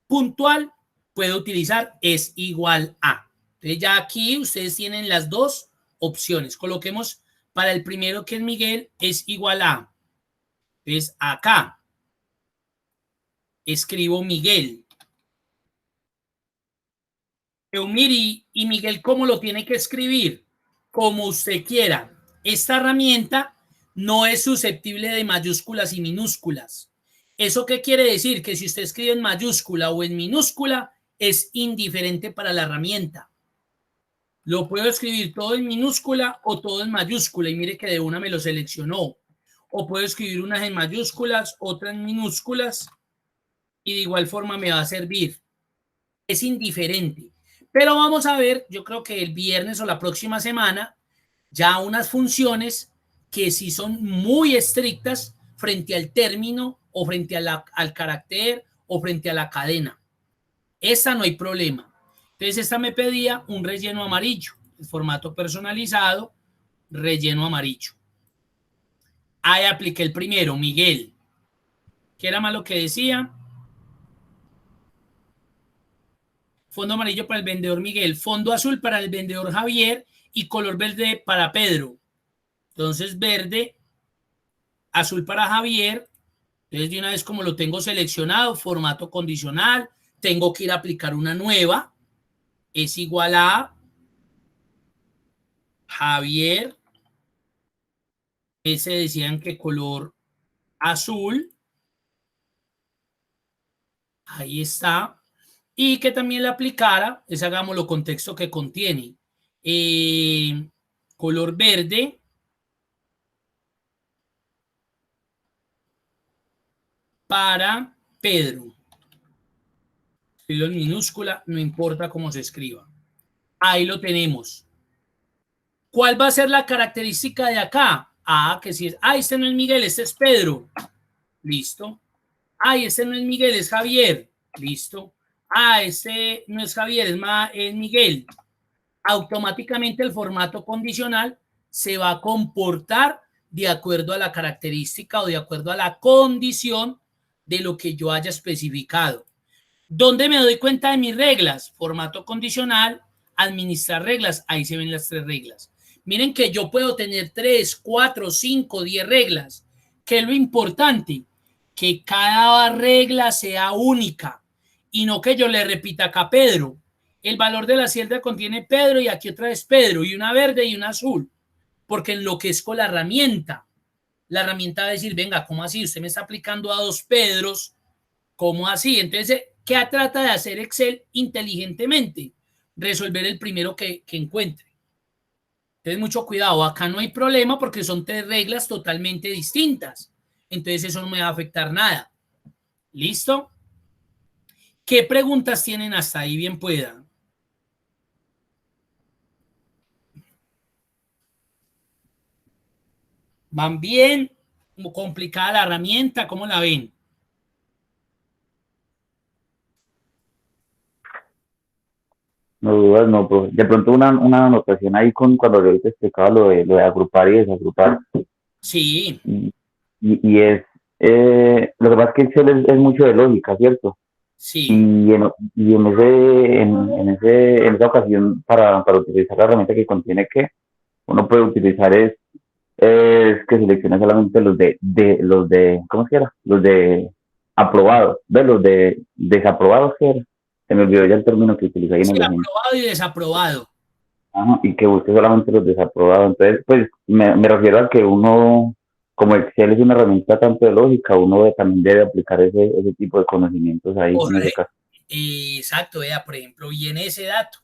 puntual, puedo utilizar es igual a. Entonces ya aquí ustedes tienen las dos opciones. Coloquemos para el primero que es Miguel, es igual a. Entonces acá escribo Miguel. Eumiri y Miguel, ¿cómo lo tiene que escribir? Como usted quiera. Esta herramienta no es susceptible de mayúsculas y minúsculas. ¿Eso qué quiere decir? Que si usted escribe en mayúscula o en minúscula, es indiferente para la herramienta. Lo puedo escribir todo en minúscula o todo en mayúscula y mire que de una me lo seleccionó. O puedo escribir unas en mayúsculas, otras en minúsculas y de igual forma me va a servir. Es indiferente. Pero vamos a ver, yo creo que el viernes o la próxima semana, ya unas funciones que sí son muy estrictas frente al término o frente al carácter o frente a la cadena. Esta no hay problema. Entonces esta me pedía un relleno amarillo, el formato personalizado, relleno amarillo. Ahí apliqué el primero, Miguel. ¿Qué era más lo que decía? Fondo amarillo para el vendedor Miguel, fondo azul para el vendedor Javier y color verde para Pedro. Entonces verde, azul para Javier. Entonces de una vez como lo tengo seleccionado, formato condicional, tengo que ir a aplicar una nueva. Es igual a Javier. Ese decían que color azul. Ahí está. Y que también le aplicara, es hagámoslo con texto que contiene. Color verde. Para Pedro. Escribo en minúscula, no importa cómo se escriba. Ahí lo tenemos. ¿Cuál va a ser la característica de acá? Que si es, este no es Miguel, este es Pedro. Listo. Este no es Miguel, es Javier. Listo. Este no es Javier, es Miguel. Automáticamente el formato condicional se va a comportar de acuerdo a la característica o de acuerdo a la condición de lo que yo haya especificado. ¿Dónde me doy cuenta de mis reglas? Formato condicional, administrar reglas. Ahí se ven las 3 reglas. Miren que yo puedo tener 3, 4, 5, 10 reglas. ¿Qué es lo importante? Que cada regla sea única y no que yo le repita acá a Pedro. El valor de la celda contiene Pedro y aquí otra vez Pedro y una verde y una azul, porque enloquezco la herramienta. la herramienta va a decir, venga, ¿cómo así? Usted me está aplicando a 2 Pedros, ¿cómo así? Entonces, ¿qué trata de hacer Excel inteligentemente? Resolver el primero que encuentre. Entonces, mucho cuidado, acá no hay problema porque son 3 reglas totalmente distintas. Entonces, eso no me va a afectar nada. ¿Listo? ¿Qué preguntas tienen hasta ahí? Bien puedan. ¿Van bien? ¿Como complicada la herramienta? ¿Cómo la ven? No dudas, no, profe. De pronto una anotación ahí con cuando yo te explicaba lo de agrupar y desagrupar. Sí, Y es, lo que pasa es que Excel es mucho de lógica, ¿cierto? sí. Y en esa ocasión, para utilizar la herramienta que contiene que, uno puede utilizar es que seleccione solamente los de, ¿cómo se llama? Los de aprobados, ¿ves? Los de desaprobados, ¿qué era? Se me olvidó ya el término que utilicé ahí en Sí, el ejemplo. aprobado y desaprobado. Ajá, y que busque solamente los desaprobados. Entonces, pues me refiero a que uno, como Excel es una herramienta tanto de lógica, uno también debe aplicar ese tipo de conocimientos ahí en ese Correcto. caso. Exacto, vea, por ejemplo, viene ese dato.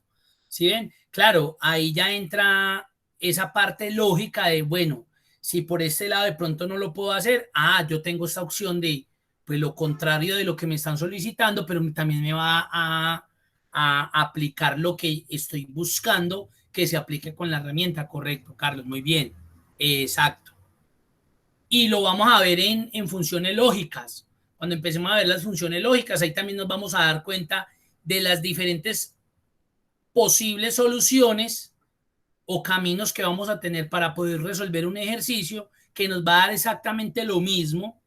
¿Sí ven? Claro, ahí ya entra esa parte lógica de, bueno, si por este lado de pronto no lo puedo hacer, yo tengo esta opción de, pues lo contrario de lo que me están solicitando, pero también me va a aplicar lo que estoy buscando que se aplique con la herramienta. Correcto, Carlos, muy bien. Exacto. Y lo vamos a ver en funciones lógicas. Cuando empecemos a ver las funciones lógicas, ahí también nos vamos a dar cuenta de las diferentes posibles soluciones o caminos que vamos a tener para poder resolver un ejercicio que nos va a dar exactamente lo mismo,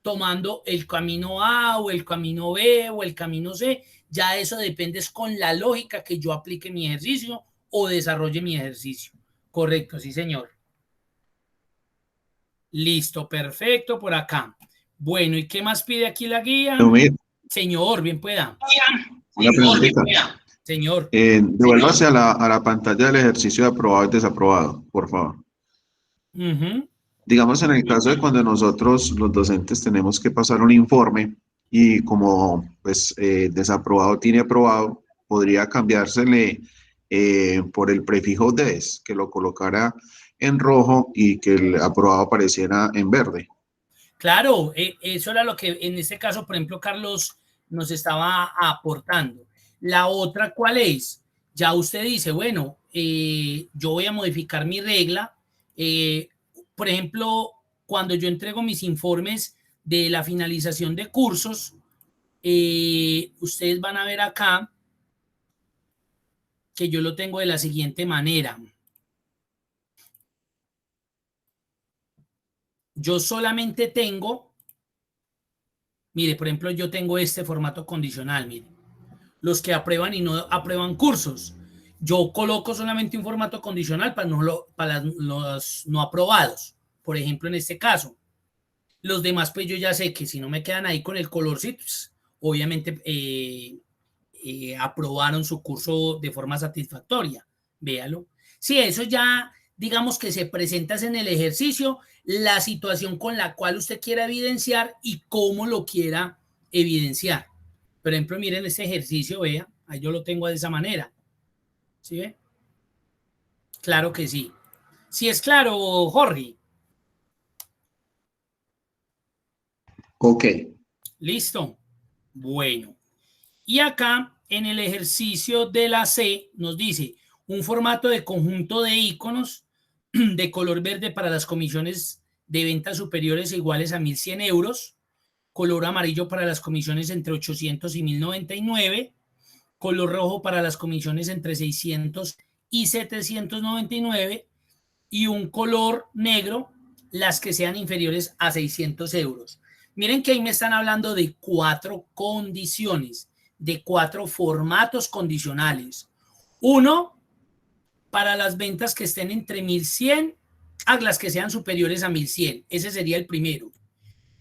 tomando el camino A o el camino B o el camino C. Ya eso depende con la lógica que yo aplique mi ejercicio o desarrolle mi ejercicio. Correcto, sí, señor. Listo, perfecto, por acá. Bueno, ¿y qué más pide aquí la guía? Leomir, Señor, bien pueda. una preguntita. Señor. Devuélvase a la pantalla del ejercicio de aprobado y desaprobado, por favor. Ujú. Digamos, en el caso de cuando nosotros, los docentes, tenemos que pasar un informe y como pues desaprobado tiene aprobado, podría cambiársele por el prefijo des, que lo colocara en rojo y que el aprobado apareciera en verde. Claro, eso era lo que en este caso, por ejemplo, Carlos nos estaba aportando. La otra, ¿cuál es? Ya usted dice, bueno, yo voy a modificar mi regla. eh, por ejemplo, cuando yo entrego mis informes de la finalización de cursos, ustedes van a ver acá que yo lo tengo de la siguiente manera. Yo solamente tengo, mire, por ejemplo, yo tengo este formato condicional, mire. Los que aprueban y no aprueban cursos. Yo coloco solamente un formato condicional para los no aprobados, por ejemplo, en este caso. Los demás, pues yo ya sé que si no me quedan ahí con el colorcito, pues, obviamente aprobaron su curso de forma satisfactoria. Véalo. Sí, eso ya, digamos que se presenta en el ejercicio, la situación con la cual usted quiera evidenciar y cómo lo quiera evidenciar. Por ejemplo, miren este ejercicio, vea, ahí yo lo tengo de esa manera. ¿Sí ve? Claro que sí. Sí es claro, Jorge. Ok. Listo. Bueno. Y acá en el ejercicio de la C nos dice un formato de conjunto de iconos de color verde para las comisiones de ventas superiores e iguales a 1.100 euros, color amarillo para las comisiones entre 800 y 1.099, color rojo para las comisiones entre 600 y 799 y un color negro las que sean inferiores a 600 euros. Miren que ahí me están hablando de 4 condiciones, de 4 formatos condicionales. Uno, para las ventas que estén entre 1.100 a las que sean superiores a 1.100. Ese sería el primero.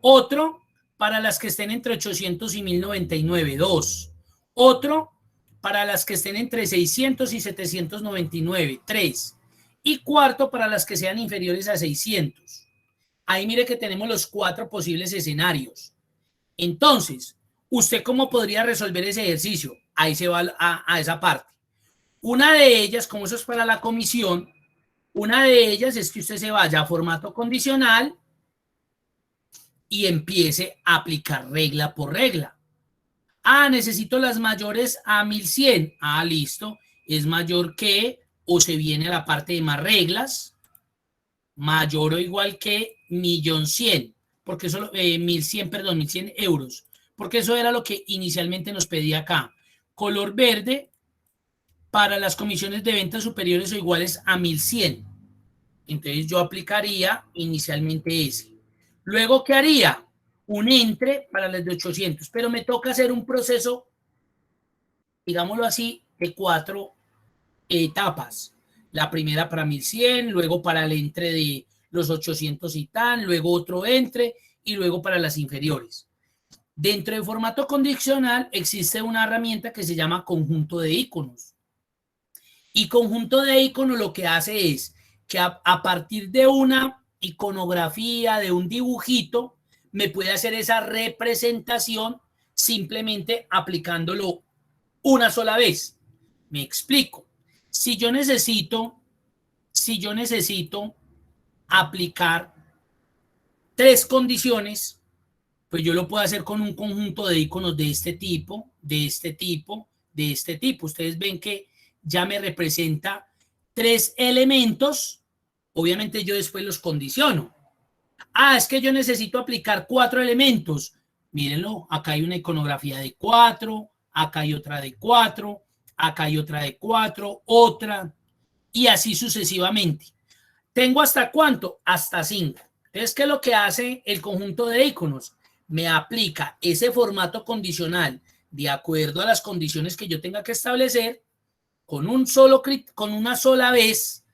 Otro, para las que estén entre 800 y 1.099. Dos. Otro, para las que estén entre 600 y 799. Tres. Y cuarto, para las que sean inferiores a 600. Ahí mire que tenemos los 4 posibles escenarios. Entonces, ¿usted cómo podría resolver ese ejercicio? Ahí se va a esa parte. Una de ellas, como eso es para la comisión, una de ellas es que usted se vaya a formato condicional y empiece a aplicar regla por regla. Ah, necesito las mayores a 1100. Ah, listo. Es mayor que, o se viene a la parte de más reglas, mayor o igual que 1.100.000, porque eso, 1.100, perdón, 1.100 euros, porque eso era lo que inicialmente nos pedía acá. Color verde para las comisiones de ventas superiores o iguales a 1.100. Entonces yo aplicaría inicialmente ese. Luego, ¿qué haría? Un entre para las de 800, pero me toca hacer un proceso, digámoslo así, de 4 etapas. La primera para 1.100, luego para el entre de los 800 y tal, luego otro entre y luego para las inferiores. Dentro de formato condicional existe una herramienta que se llama conjunto de iconos. Y conjunto de iconos lo que hace es que a partir de una iconografía, de un dibujito, me puede hacer esa representación simplemente aplicándolo una sola vez. Me explico. Si yo necesito aplicar 3 condiciones, pues yo lo puedo hacer con un conjunto de iconos de este tipo, de este tipo, de este tipo. Ustedes ven que ya me representa 3 elementos. Obviamente yo después los condiciono. Ah, es que yo necesito aplicar 4 elementos. Mírenlo, acá hay una iconografía de 4, acá hay otra de 4, acá hay otra de 4, otra, y así sucesivamente. ¿Tengo hasta cuánto? Hasta 5. Entonces, ¿qué es lo que hace el conjunto de iconos? Me aplica ese formato condicional de acuerdo a las condiciones que yo tenga que establecer con una sola vez,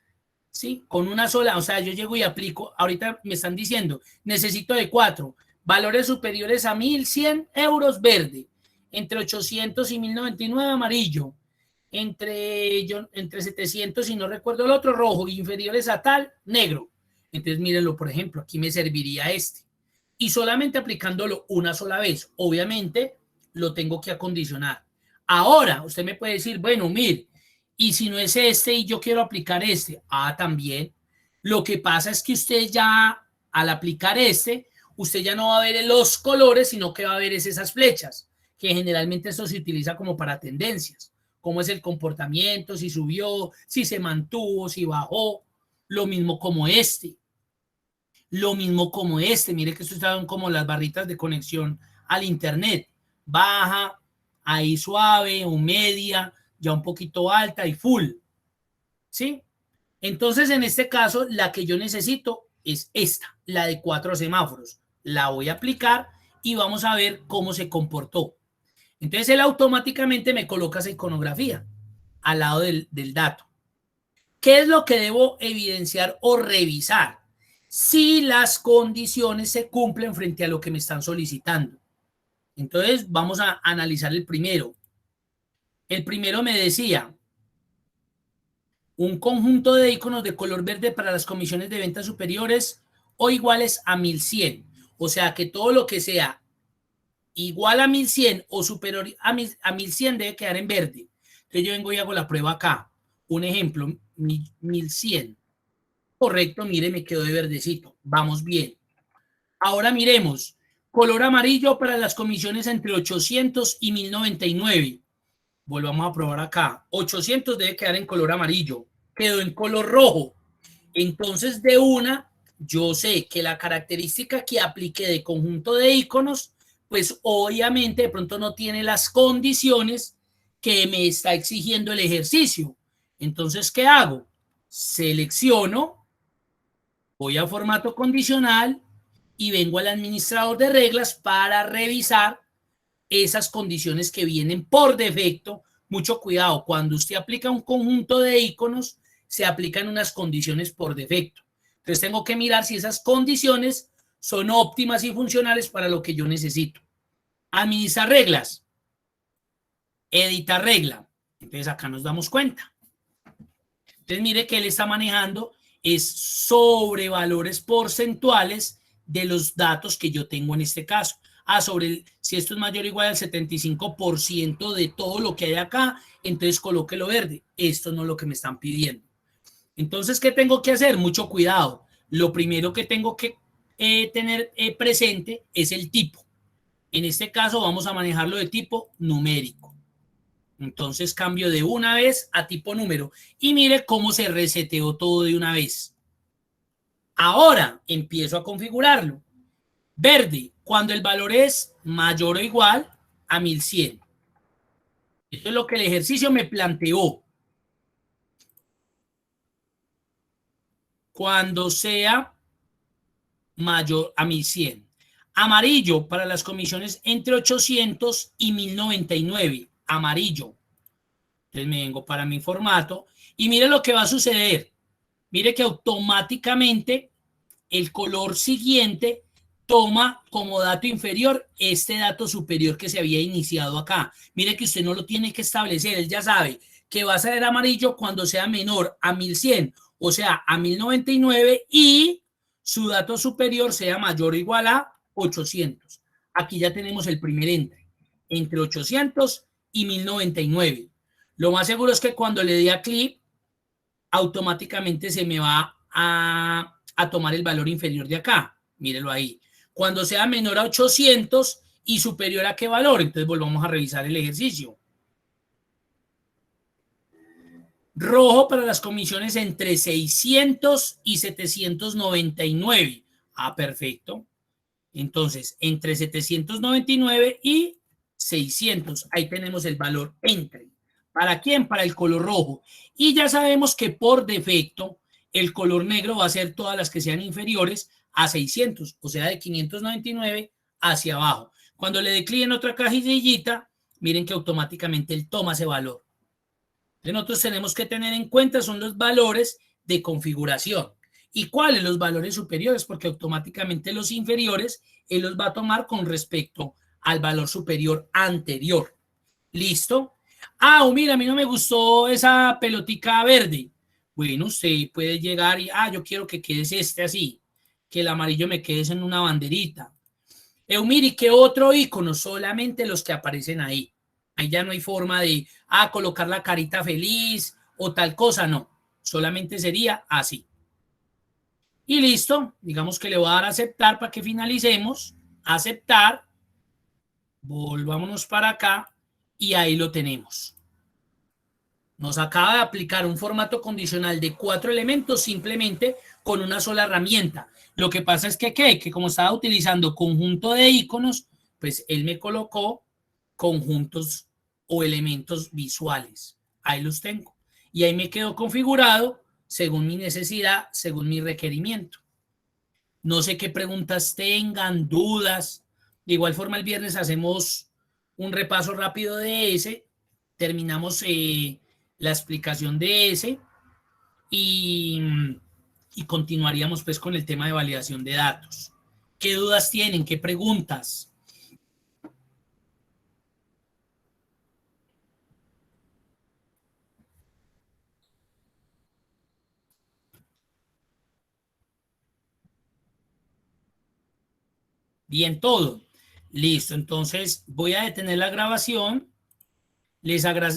¿sí? Con una sola, o sea, yo llego y aplico, ahorita me están diciendo, necesito de 4, valores superiores a 1.100 euros verde, entre 800 y 1.099 amarillo, entre 700 y no recuerdo el otro rojo, inferiores a tal, negro. Entonces, mírenlo, por ejemplo, aquí me serviría este. Y solamente aplicándolo una sola vez, obviamente, lo tengo que acondicionar. Ahora, usted me puede decir, bueno, mire, y si no es este y yo quiero aplicar este, también. Lo que pasa es que usted ya, al aplicar este, usted ya no va a ver los colores, sino que va a ver esas flechas, que generalmente esto se utiliza como para tendencias. Cómo es el comportamiento, si subió, si se mantuvo, si bajó. Lo mismo como este. Lo mismo como este. Mire que estos están como las barritas de conexión al internet. Baja, ahí suave o media, ya un poquito alta y full. ¿Sí? Entonces, en este caso, la que yo necesito es esta, la de 4 semáforos. La voy a aplicar y vamos a ver cómo se comportó. Entonces, él automáticamente me coloca esa iconografía al lado del dato. ¿Qué es lo que debo evidenciar o revisar? Si las condiciones se cumplen frente a lo que me están solicitando. Entonces, vamos a analizar el primero. El primero me decía, un conjunto de iconos de color verde para las comisiones de ventas superiores o iguales a 1.100. O sea, que todo lo que sea igual a 1.100 o superior a 1.100 debe quedar en verde. Entonces yo vengo y hago la prueba acá. Un ejemplo, 1.100. Correcto, mire, me quedó de verdecito. Vamos bien. Ahora miremos. Color amarillo para las comisiones entre 800 y 1.099. Volvamos a probar acá. 800 debe quedar en color amarillo. Quedó en color rojo. Entonces, de una, yo sé que la característica que apliqué de conjunto de iconos, pues obviamente de pronto no tiene las condiciones que me está exigiendo el ejercicio. Entonces, ¿qué hago? Selecciono, voy a formato condicional y vengo al administrador de reglas para revisar esas condiciones que vienen por defecto. Mucho cuidado, cuando usted aplica un conjunto de iconos, se aplican unas condiciones por defecto. Entonces tengo que mirar si esas condiciones son óptimas y funcionales para lo que yo necesito. Administrar reglas. Editar regla. Entonces acá nos damos cuenta. Entonces mire que él está manejando es sobre valores porcentuales de los datos que yo tengo en este caso. Si esto es mayor o igual al 75% de todo lo que hay acá, entonces colóquelo verde. Esto no es lo que me están pidiendo. Entonces, ¿qué tengo que hacer? Mucho cuidado. Lo primero que tengo que tener presente es el tipo. En este caso vamos a manejarlo de tipo numérico. Entonces cambio de una vez a tipo número. Y mire cómo se reseteó todo de una vez. Ahora empiezo a configurarlo. Verde, cuando el valor es mayor o igual a 1100. Esto es lo que el ejercicio me planteó. Cuando sea mayor a 1100. Amarillo para las comisiones entre 800 y 1099. Amarillo. Entonces me vengo para mi formato y mire lo que va a suceder. Mire que automáticamente el color siguiente toma como dato inferior este dato superior que se había iniciado acá. Mire que usted no lo tiene que establecer, él ya sabe que va a ser amarillo cuando sea menor a 1100, o sea, a 1099 y su dato superior sea mayor o igual a 800. Aquí ya tenemos el primer entre 800 y 1099. Lo más seguro es que cuando le dé a clic, automáticamente se me va a tomar el valor inferior de acá. Mírelo ahí. Cuando sea menor a 800 y superior a qué valor, entonces volvamos a revisar el ejercicio. Rojo para las comisiones entre 600 y 799. Ah, perfecto. Entonces, entre 799 y 600. Ahí tenemos el valor entre. ¿Para quién? Para el color rojo. Y ya sabemos que por defecto el color negro va a ser todas las que sean inferiores a 600, o sea, de 599 hacia abajo. Cuando le dé clic en otra cajillita, miren que automáticamente él toma ese valor. Entonces nosotros tenemos que tener en cuenta son los valores de configuración. ¿Y cuáles? Los valores superiores, porque automáticamente los inferiores él los va a tomar con respecto al valor superior anterior. ¿Listo? Ah, mira, a mí no me gustó esa pelotica verde. Bueno, usted puede llegar y, yo quiero que quede este así, que el amarillo me quede en una banderita. Mire, ¿qué otro icono? Solamente los que aparecen ahí. Ahí ya no hay forma de, colocar la carita feliz o tal cosa, no. Solamente sería así. Y listo, digamos que le voy a dar a aceptar para que finalicemos. Aceptar. Volvámonos para acá y ahí lo tenemos. Nos acaba de aplicar un formato condicional de 4 elementos simplemente con una sola herramienta. Lo que pasa es que como estaba utilizando conjunto de iconos, pues él me colocó conjuntos o elementos visuales. Ahí los tengo. Y ahí me quedó configurado según mi necesidad, según mi requerimiento. No sé qué preguntas tengan, dudas. De igual forma, el viernes hacemos un repaso rápido de ese. Terminamos la explicación de ese y continuaríamos pues con el tema de validación de datos. ¿Qué dudas tienen? ¿Qué preguntas? Bien, todo. Listo, entonces voy a detener la grabación. Les agradezco.